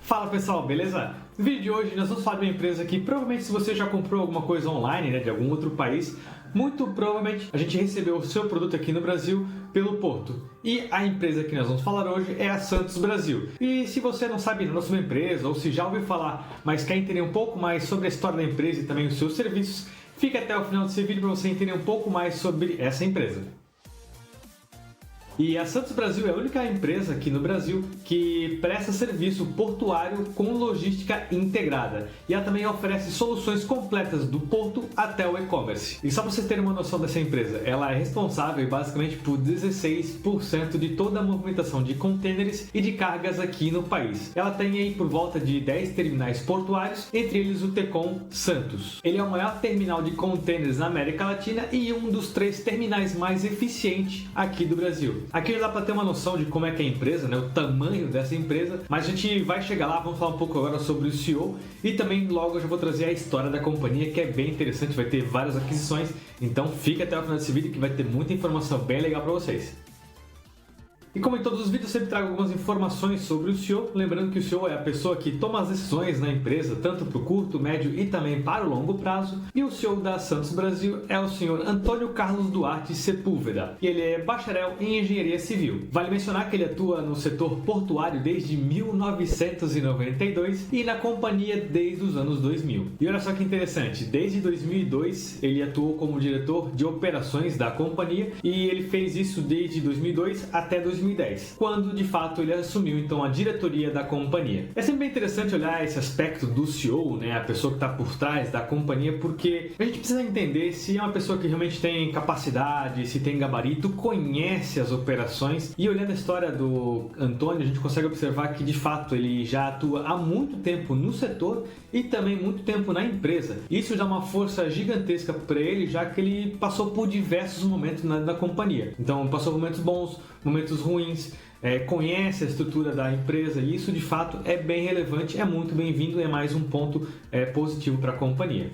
Fala pessoal, beleza? No vídeo de hoje nós vamos falar de uma empresa que provavelmente se você já comprou alguma coisa online, de algum outro país, muito provavelmente a gente recebeu o seu produto aqui no Brasil pelo porto. E a empresa que nós vamos falar hoje é a Santos Brasil. E se você não sabe da nossa empresa ou se já ouviu falar, mas quer entender um pouco mais sobre a história da empresa e também os seus serviços, fica até o final desse vídeo para você entender um pouco mais sobre essa empresa. E a Santos Brasil é a única empresa aqui no Brasil que presta serviço portuário com logística integrada. E ela também oferece soluções completas do porto até o e-commerce. E só para vocês terem uma noção dessa empresa, ela é responsável basicamente por 16% de toda a movimentação de contêineres e de cargas aqui no país. Ela tem aí por volta de 10 terminais portuários, entre eles o Tecon Santos. Ele é o maior terminal de contêineres na América Latina e um dos 3 terminais mais eficientes aqui do Brasil. Aqui já dá para ter uma noção de como é que é a empresa, o tamanho dessa empresa, mas a gente vai chegar lá, vamos falar um pouco agora sobre o CEO e também logo eu já vou trazer a história da companhia, que é bem interessante, vai ter várias aquisições, então fica até o final desse vídeo que vai ter muita informação bem legal para vocês. E como em todos os vídeos, eu sempre trago algumas informações sobre o CEO, lembrando que o CEO é a pessoa que toma as decisões na empresa, tanto para o curto, médio e também para o longo prazo. E o CEO da Santos Brasil é o senhor Antônio Carlos Duarte Sepúlveda, e ele é bacharel em Engenharia Civil. Vale mencionar que ele atua no setor portuário desde 1992 e na companhia desde os anos 2000. E olha só que interessante, desde 2002 ele atuou como diretor de operações da companhia e ele fez isso desde 2002 até 2010, quando de fato ele assumiu então a diretoria da companhia. É sempre bem interessante olhar esse aspecto do CEO, a pessoa que está por trás da companhia, porque a gente precisa entender se é uma pessoa que realmente tem capacidade, se tem gabarito, conhece as operações. E olhando a história do Antônio, a gente consegue observar que de fato ele já atua há muito tempo no setor e também muito tempo na empresa. Isso dá uma força gigantesca para ele, já que ele passou por diversos momentos na companhia. Então passou por momentos bons, momentos ruins, conhece a estrutura da empresa e isso de fato é bem relevante, é muito bem-vindo e é mais um ponto positivo para a companhia.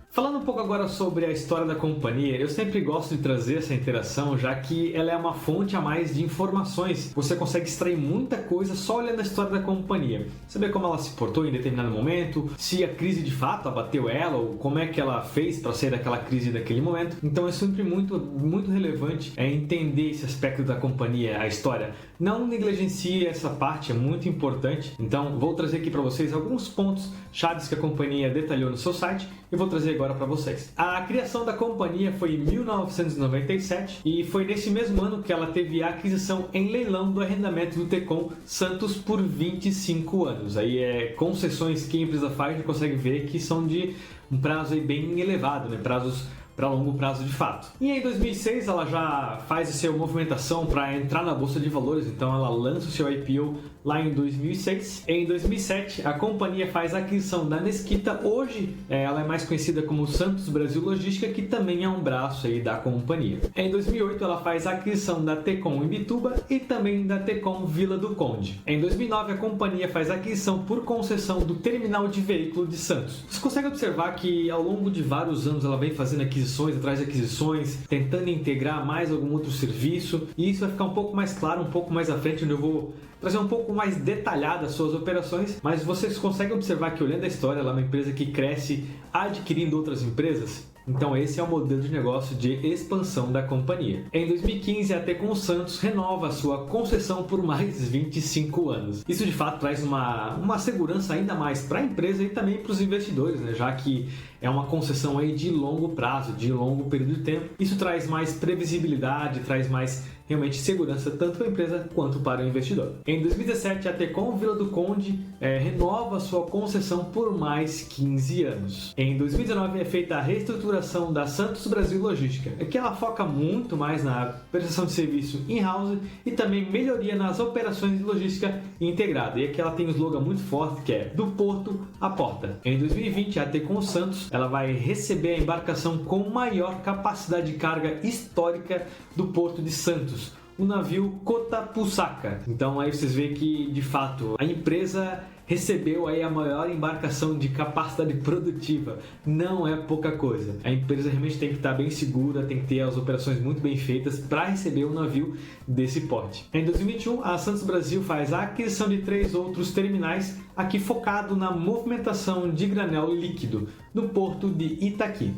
Falando um pouco agora sobre a história da companhia, eu sempre gosto de trazer essa interação, já que ela é uma fonte a mais de informações. Você consegue extrair muita coisa só olhando a história da companhia. Saber como ela se portou em determinado momento, se a crise de fato abateu ela, ou como é que ela fez para sair daquela crise naquele momento. Então é sempre muito relevante entender esse aspecto da companhia, a história. Não negligencie essa parte, é muito importante. Então vou trazer aqui para vocês alguns pontos chaves que a companhia detalhou no seu site e vou trazer agora para vocês. A criação da companhia foi em 1997 e foi nesse mesmo ano que ela teve a aquisição em leilão do arrendamento do Tecon Santos por 25 anos. Aí concessões que a empresa faz, a gente consegue ver que são de um prazo bem elevado, prazos para longo prazo de fato. E em 2006 ela já faz a sua movimentação para entrar na Bolsa de Valores, então ela lança o seu IPO lá em 2006. Em 2007 a companhia faz a aquisição da Mesquita, hoje ela é mais conhecida como Santos Brasil Logística, que também é um braço da companhia. Em 2008 ela faz a aquisição da Tecon Imbituba e também da Tecon Vila do Conde. Em 2009 a companhia faz a aquisição por concessão do terminal de veículo de Santos. Você consegue observar que ao longo de vários anos ela vem fazendo aquisições atrás de aquisições, tentando integrar mais algum outro serviço, e isso vai ficar um pouco mais claro um pouco mais à frente, onde eu vou trazer um pouco mais detalhada as suas operações, mas vocês conseguem observar que olhando a história, ela é uma empresa que cresce adquirindo outras empresas. Então esse é o modelo de negócio de expansão da companhia. Em 2015, a Tecon Santos renova a sua concessão por mais 25 anos. Isso de fato traz uma segurança ainda mais para a empresa e também para os investidores, já que é uma concessão de longo prazo, de longo período de tempo. Isso traz mais previsibilidade, traz mais realmente segurança tanto para a empresa quanto para o investidor. Em 2017, a Tecon Vila do Conde renova sua concessão por mais 15 anos. Em 2019 é feita a reestruturação da Santos Brasil Logística, que ela foca muito mais na prestação de serviço in-house e também melhoria nas operações de logística integrada. E aqui ela tem um slogan muito forte que é do porto à porta. Em 2020, a Tecon Santos ela vai receber a embarcação com maior capacidade de carga histórica do Porto de Santos, o navio Kota Pusaka. Então aí vocês veem que, de fato, a empresa recebeu aí a maior embarcação de capacidade produtiva. Não é pouca coisa. A empresa realmente tem que estar bem segura, tem que ter as operações muito bem feitas para receber um navio desse porte. Em 2021, a Santos Brasil faz a aquisição de 3 outros terminais, aqui focado na movimentação de granel líquido no porto de Itaqui.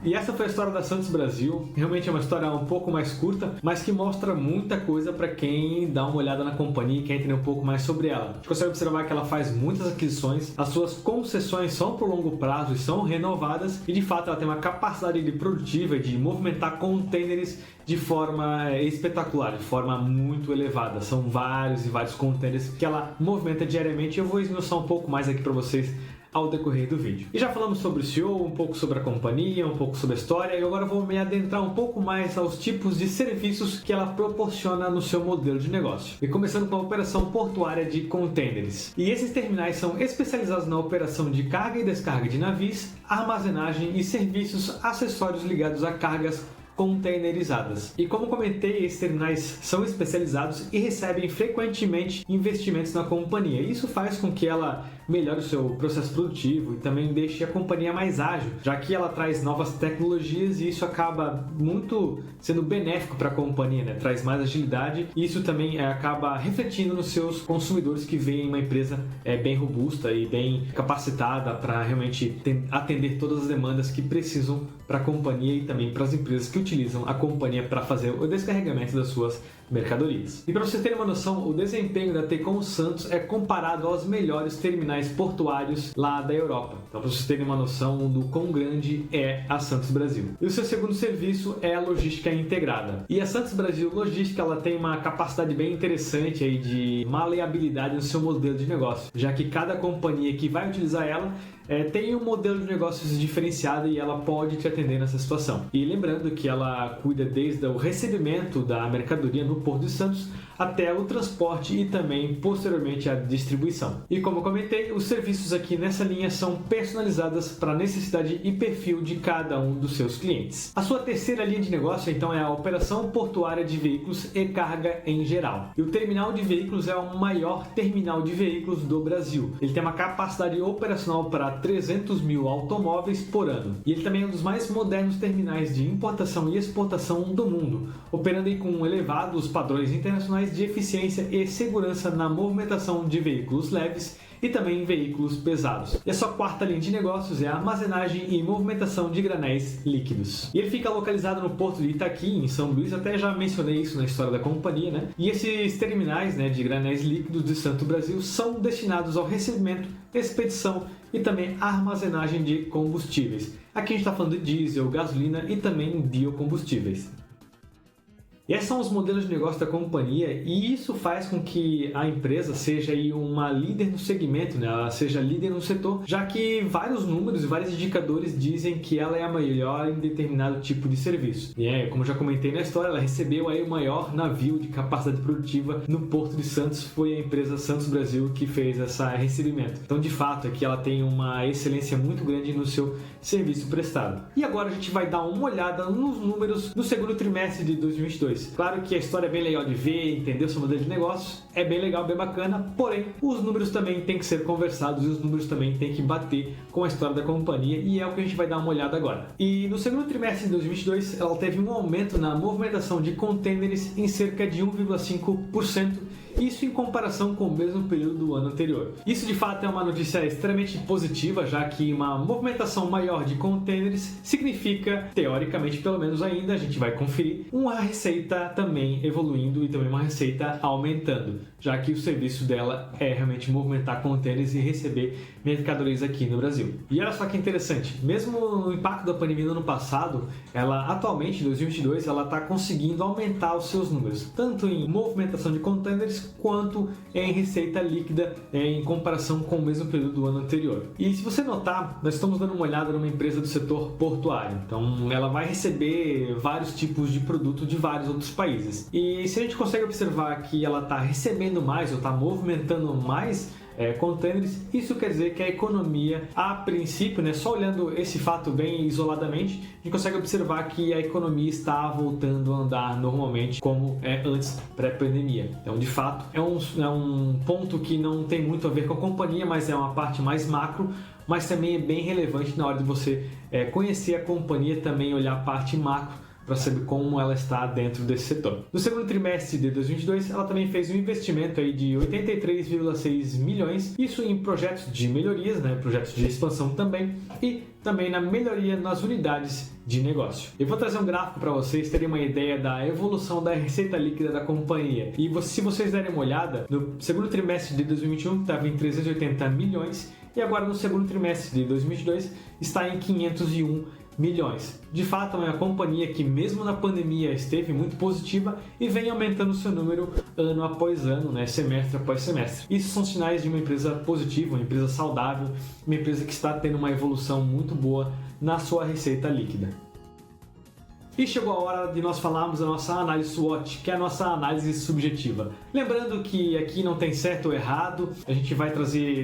E essa foi a história da Santos Brasil. Realmente é uma história um pouco mais curta, mas que mostra muita coisa para quem dá uma olhada na companhia e quer entender um pouco mais sobre ela. A gente consegue observar que ela faz muitas aquisições, as suas concessões são por longo prazo e são renovadas, e de fato ela tem uma capacidade produtiva de movimentar contêineres de forma espetacular, de forma muito elevada. São vários e vários contêineres que ela movimenta diariamente. Eu vou esmiuçar um pouco mais aqui para vocês ao decorrer do vídeo. E já falamos sobre o CEO, um pouco sobre a companhia, um pouco sobre a história, e agora vou me adentrar um pouco mais aos tipos de serviços que ela proporciona no seu modelo de negócio. E começando com a operação portuária de contêineres. E esses terminais são especializados na operação de carga e descarga de navios, armazenagem e serviços acessórios ligados a cargas containerizadas. E como comentei, esses terminais são especializados e recebem frequentemente investimentos na companhia. Isso faz com que ela melhore o seu processo produtivo e também deixe a companhia mais ágil, já que ela traz novas tecnologias e isso acaba muito sendo benéfico para a companhia, né? Traz mais agilidade e isso também acaba refletindo nos seus consumidores, que veem uma empresa bem robusta e bem capacitada para realmente atender todas as demandas que precisam para a companhia e também para as empresas que utilizam a companhia para fazer o descarregamento das suas mercadorias. E para vocês terem uma noção, o desempenho da Tecon Santos é comparado aos melhores terminais portuários lá da Europa. Então, para vocês terem uma noção do quão grande é a Santos Brasil. E o seu segundo serviço é a logística integrada. E a Santos Brasil Logística, ela tem uma capacidade bem interessante aí de maleabilidade no seu modelo de negócio, já que cada companhia que vai utilizar ela tem um modelo de negócios diferenciado e ela pode te atender nessa situação. E lembrando que ela cuida desde o recebimento da mercadoria no Porto de Santos até o transporte e também posteriormente a distribuição. E como eu comentei, os serviços aqui nessa linha são personalizados para a necessidade e perfil de cada um dos seus clientes. A sua terceira linha de negócio então é a operação portuária de veículos e carga em geral. E o terminal de veículos é o maior terminal de veículos do Brasil. Ele tem uma capacidade operacional para 300 mil automóveis por ano. E ele também é um dos mais modernos terminais de importação e exportação do mundo, operando aí com elevados padrões internacionais de eficiência e segurança na movimentação de veículos leves e também veículos pesados. E a sua quarta linha de negócios é a armazenagem e movimentação de granéis líquidos. E ele fica localizado no porto de Itaqui, em São Luís, até já mencionei isso na história da companhia, né? E esses terminais, de granéis líquidos de Santos Brasil são destinados ao recebimento, expedição e também armazenagem de combustíveis. Aqui a gente está falando de diesel, gasolina e também biocombustíveis. E esses são os modelos de negócio da companhia e isso faz com que a empresa seja aí uma líder no segmento, né? Ela seja líder no setor, já que vários números e vários indicadores dizem que ela é a melhor em determinado tipo de serviço. E como eu já comentei na história, ela recebeu aí o maior navio de capacidade produtiva no Porto de Santos, foi a empresa Santos Brasil que fez esse recebimento. Então, de fato, aqui ela tem uma excelência muito grande no seu serviço prestado. E agora a gente vai dar uma olhada nos números do segundo trimestre de 2022. Claro que a história é bem legal de ver, entender o seu modelo de negócio, é bem legal, bem bacana, porém os números também têm que ser conversados e os números também têm que bater com a história da companhia e é o que a gente vai dar uma olhada agora. E no segundo trimestre de 2022 ela teve um aumento na movimentação de contêineres em cerca de 1,5%, isso em comparação com o mesmo período do ano anterior. Isso de fato é uma notícia extremamente positiva, já que uma movimentação maior de contêineres significa, teoricamente pelo menos ainda, a gente vai conferir, uma receita também evoluindo e também uma receita aumentando, já que o serviço dela é realmente movimentar contêineres e receber mercadorias aqui no Brasil. E olha só que interessante, mesmo no impacto da pandemia no ano passado, ela atualmente, em 2022, ela está conseguindo aumentar os seus números, tanto em movimentação de contêineres quanto em receita líquida em comparação com o mesmo período do ano anterior. E se você notar, nós estamos dando uma olhada numa empresa do setor portuário, então ela vai receber vários tipos de produto de vários outros países. E se a gente consegue observar que ela está recebendo mais ou está movimentando mais, contêineres. Isso quer dizer que a economia, a princípio, né, só olhando esse fato bem isoladamente, a gente consegue observar que a economia está voltando a andar normalmente como antes pré-pandemia. Então, de fato, é um ponto que não tem muito a ver com a companhia, mas é uma parte mais macro, mas também é bem relevante na hora de você conhecer a companhia, também olhar a parte macro para saber como ela está dentro desse setor. No segundo trimestre de 2022, ela também fez um investimento aí de 83,6 milhões, isso em projetos de melhorias, né, projetos de expansão também, e também na melhoria nas unidades de negócio. Eu vou trazer um gráfico para vocês terem uma ideia da evolução da receita líquida da companhia. E se vocês derem uma olhada, no segundo trimestre de 2021 estava em 380 milhões e agora no segundo trimestre de 2022 está em 501 milhões. De fato, é uma companhia que mesmo na pandemia esteve muito positiva e vem aumentando seu número ano após ano, né, semestre após semestre. Isso são sinais de uma empresa positiva, uma empresa saudável, uma empresa que está tendo uma evolução muito boa na sua receita líquida. E chegou a hora de nós falarmos da nossa análise SWOT, que é a nossa análise subjetiva. Lembrando que aqui não tem certo ou errado, a gente vai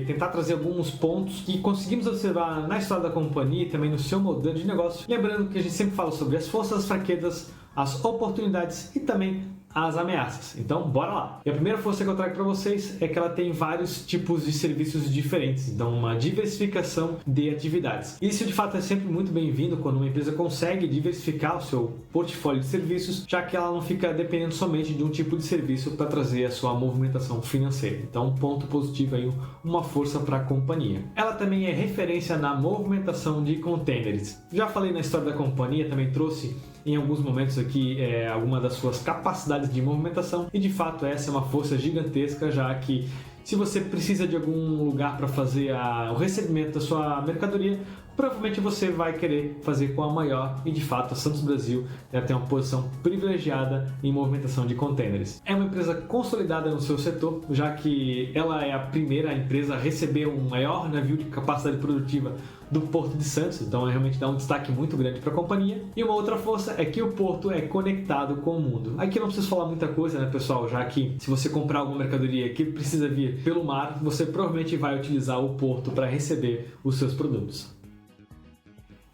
tentar trazer alguns pontos que conseguimos observar na história da companhia e também no seu modelo de negócio. Lembrando que a gente sempre fala sobre as forças, as fraquezas, as oportunidades e também as ameaças. Então, bora lá! E a primeira força que eu trago para vocês é que ela tem vários tipos de serviços diferentes, então uma diversificação de atividades. Isso de fato é sempre muito bem-vindo quando uma empresa consegue diversificar o seu portfólio de serviços, já que ela não fica dependendo somente de um tipo de serviço para trazer a sua movimentação financeira. Então, um ponto positivo aí, uma força para a companhia. Ela também é referência na movimentação de contêineres. Já falei na história da companhia, também trouxe em alguns momentos aqui alguma das suas capacidades de movimentação e de fato essa é uma força gigantesca, já que se você precisa de algum lugar para fazer o recebimento da sua mercadoria, provavelmente você vai querer fazer com a maior e de fato a Santos Brasil tem uma posição privilegiada em movimentação de contêineres. É uma empresa consolidada no seu setor, já que ela é a primeira empresa a receber um maior navio de capacidade produtiva do Porto de Santos, então realmente dá um destaque muito grande para a companhia. E uma outra força é que o porto é conectado com o mundo. Aqui eu não preciso falar muita coisa, né, pessoal, já que se você comprar alguma mercadoria que precisa vir pelo mar, você provavelmente vai utilizar o porto para receber os seus produtos.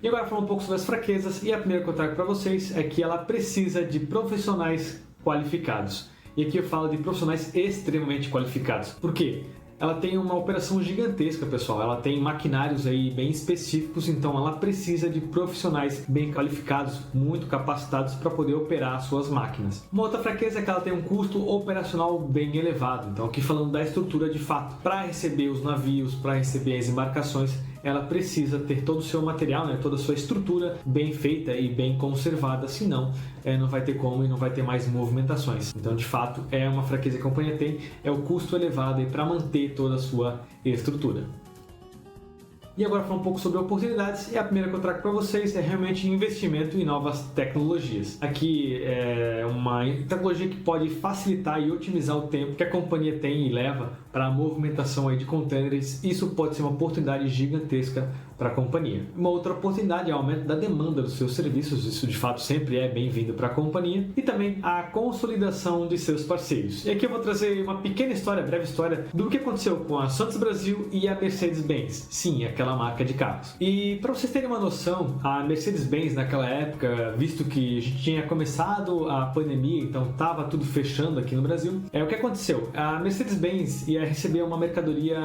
E agora falar um pouco sobre as fraquezas, e a primeira que eu trago para vocês é que ela precisa de profissionais qualificados. E aqui eu falo de profissionais extremamente qualificados. Por quê? Ela tem uma operação gigantesca, pessoal. Ela tem maquinários aí bem específicos, então ela precisa de profissionais bem qualificados, muito capacitados para poder operar suas máquinas. Uma outra fraqueza é que ela tem um custo operacional bem elevado. Então, aqui falando da estrutura de fato, para receber os navios, para receber as embarcações, ela precisa ter todo o seu material, né, toda a sua estrutura bem feita e bem conservada, senão não vai ter como e não vai ter mais movimentações. Então, de fato, é uma fraqueza que a companhia tem, é o custo elevado para manter toda a sua estrutura. E agora falar um pouco sobre oportunidades, e a primeira que eu trago para vocês é realmente investimento em novas tecnologias. Aqui é uma tecnologia que pode facilitar e otimizar o tempo que a companhia tem e leva para a movimentação aí de contêineres. Isso pode ser uma oportunidade gigantesca para a companhia. Uma outra oportunidade é o aumento da demanda dos seus serviços, isso de fato sempre é bem-vindo para a companhia, e também a consolidação de seus parceiros. E aqui eu vou trazer uma pequena história, breve história, do que aconteceu com a Santos Brasil e a Mercedes-Benz. Sim, aquela marca de carros. E para vocês terem uma noção, a Mercedes-Benz naquela época, visto que a gente tinha começado a pandemia, então estava tudo fechando aqui no Brasil, o que aconteceu? A Mercedes-Benz ia receber uma mercadoria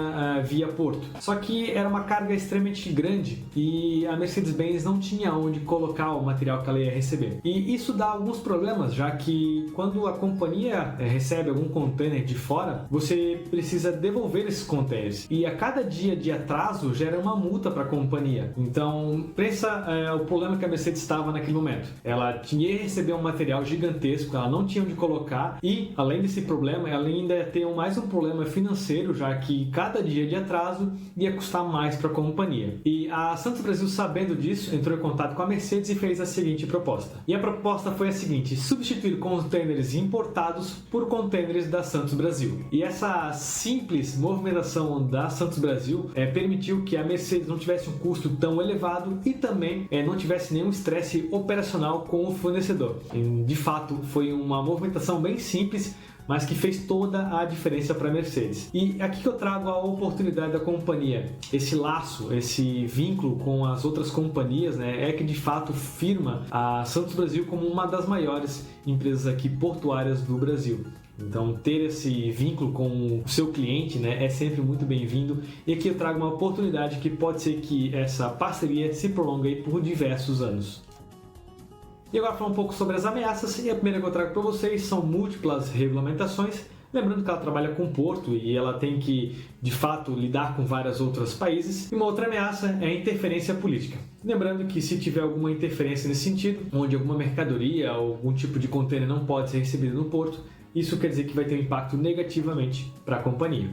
via porto, só que era uma carga extremamente grande e a Mercedes-Benz não tinha onde colocar o material que ela ia receber. E isso dá alguns problemas, já que quando a companhia recebe algum container de fora, você precisa devolver esses containers. E a cada dia de atraso gera uma multa para a companhia. Então, pensa o problema que a Mercedes estava naquele momento. Ela tinha que receber um material gigantesco, ela não tinha onde colocar e, além desse problema, ela ainda ia ter mais um problema financeiro, já que cada dia de atraso ia custar mais para a companhia. E a Santos Brasil, sabendo disso, entrou em contato com a Mercedes e fez a seguinte proposta. E a proposta foi a seguinte: substituir contêineres importados por contêineres da Santos Brasil. E essa simples movimentação da Santos Brasil permitiu que a Mercedes não tivesse um custo tão elevado e também não tivesse nenhum estresse operacional com o fornecedor. E, de fato, foi uma movimentação bem simples, mas que fez toda a diferença para a Mercedes. E aqui que eu trago a oportunidade da companhia, esse laço, esse vínculo com as outras companhias, né, é que de fato firma a Santos Brasil como uma das maiores empresas aqui portuárias do Brasil. Então, ter esse vínculo com o seu cliente, né, é sempre muito bem-vindo. E aqui eu trago uma oportunidade que pode ser que essa parceria se prolongue aí por diversos anos. E agora falar um pouco sobre as ameaças. E a primeira que eu trago para vocês são múltiplas regulamentações. Lembrando que ela trabalha com porto e ela tem que, de fato, lidar com vários outros países. E uma outra ameaça é a interferência política. Lembrando que se tiver alguma interferência nesse sentido, onde alguma mercadoria ou algum tipo de container não pode ser recebido no porto, isso quer dizer que vai ter um impacto negativamente para a companhia.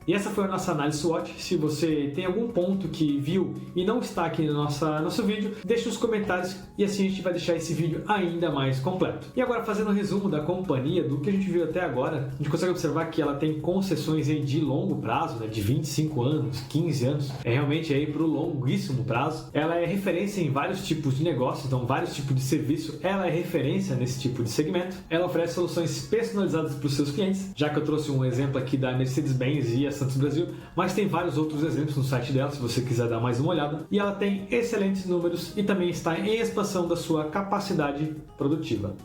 E essa foi a nossa análise SWOT. Se você tem algum ponto que viu e não está aqui no nosso vídeo, deixe nos comentários e assim a gente vai deixar esse vídeo ainda mais completo. E agora, fazendo um resumo da companhia, do que a gente viu até agora, a gente consegue observar que ela tem concessões aí de longo prazo, né, de 25 anos, 15 anos, é realmente aí para o longuíssimo prazo. Ela é referência em vários tipos de negócios, então vários tipos de serviço, ela é referência nesse tipo de segmento. Ela oferece soluções personalizadas para os seus clientes, já que eu trouxe um exemplo aqui da Mercedes-Benz e a Santos Brasil, mas tem vários outros exemplos no site dela, se você quiser dar mais uma olhada. E ela tem excelentes números e também está em expansão da sua capacidade produtiva.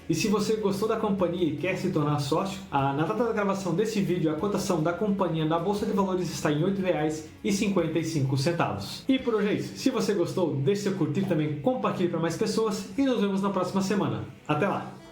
E se você gostou da companhia e quer se tornar sócio, na data da gravação desse vídeo, a cotação da companhia na Bolsa de Valores está em R$ 8,55. E por hoje é isso. Se você gostou, deixe seu curtir também, compartilhe para mais pessoas e nos vemos na próxima semana. Até lá!